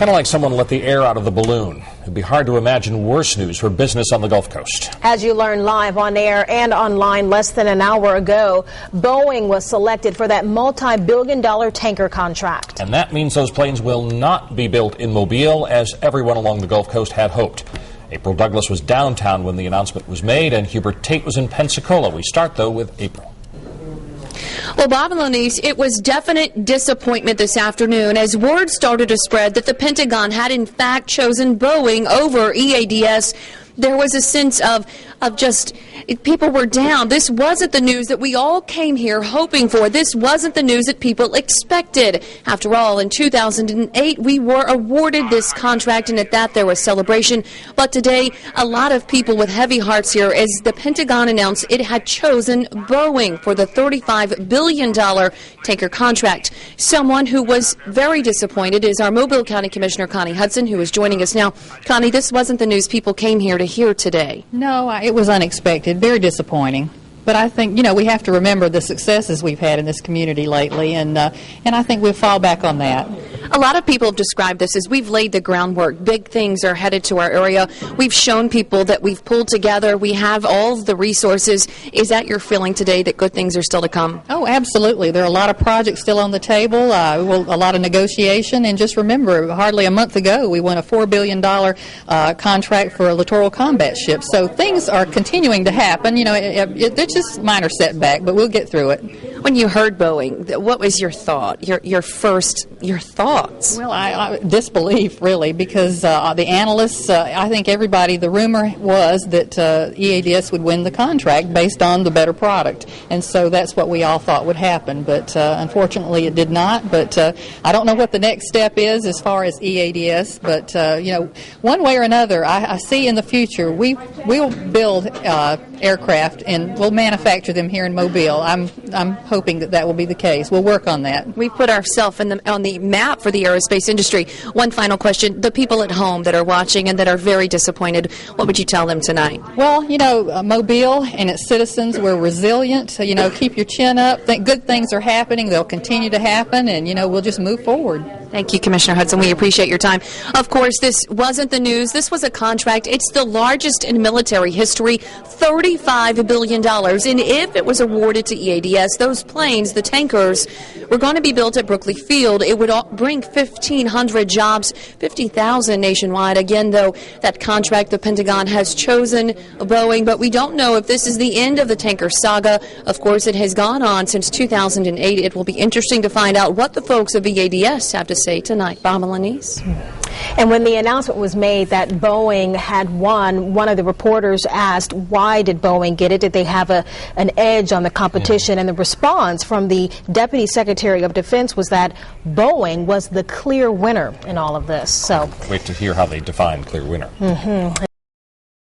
Kind of like someone let the air out of the balloon. It'd be hard to imagine worse news for business on the Gulf Coast. As you learned live on air and online less than an hour ago, Boeing was selected for that multi-billion-dollar tanker contract. And that means those planes will not be built in Mobile, as everyone along the Gulf Coast had hoped. April Douglas was downtown when the announcement was made, and Hubert Tate was in Pensacola. We start, though, with April. Well, Bob and Lenise, it was definite disappointment this afternoon as word started to spread that the Pentagon had in fact chosen Boeing over EADS. There was a sense of just people were down. This wasn't the news that we all came here hoping for. This wasn't the news that people expected. After all, in 2008, we were awarded this contract, and at that there was celebration. But today, a lot of people with heavy hearts here as the Pentagon announced it had chosen Boeing for the $35 billion tanker contract. Someone who was very disappointed is our Mobile County Commissioner, Connie Hudson, who is joining us now. Connie, this wasn't the news people came here to hear today. No, it was unexpected, very disappointing. But I think, we have to remember the successes we've had in this community lately, and I think we'll fall back on that. A lot of people have described this as we've laid the groundwork. Big things are headed to our area. We've shown people that we've pulled together. We have all of the resources. Is that your feeling today, that good things are still to come? Oh, absolutely. There are a lot of projects still on the table, a lot of negotiation. And just remember, hardly a month ago, we won a $4 billion contract for a littoral combat ship. So things are continuing to happen. It's just minor setback, but we'll get through it. When you heard Boeing, what was your thought, your thoughts? Well, I disbelief, really, because the analysts, I think everybody, the rumor was that EADS would win the contract based on the better product. And so that's what we all thought would happen. But unfortunately, it did not. But I don't know what the next step is as far as EADS. But, one way or another, I see in the future, we'll build aircraft and we'll manufacture them here in Mobile. I'm hoping that will be the case. We'll work on that. We put ourselves on the map for the aerospace industry. One final question. The people at home that are watching and that are very disappointed, what would you tell them tonight? Well, Mobile and its citizens, we're resilient. Keep your chin up. Good things are happening. They'll continue to happen, and, we'll just move forward. Thank you, Commissioner Hudson. We appreciate your time. Of course, this wasn't the news. This was a contract. It's the largest in military history, $35 billion. And if it was awarded to EADS, those planes, the tankers, were going to be built at Brookley Field. It would bring 1,500 jobs, 50,000 nationwide. Again, though, that contract, the Pentagon has chosen Boeing, but we don't know if this is the end of the tanker saga. Of course, it has gone on since 2008. It will be interesting to find out what the folks of EADS have to say tonight. Bob and Lenise. And when the announcement was made that Boeing had won, one of the reporters asked, why did Boeing get it? Did they have an edge on the competition? And the response from the Deputy Secretary of Defense was that Boeing was the clear winner in all of this. Wait to hear how they define clear winner.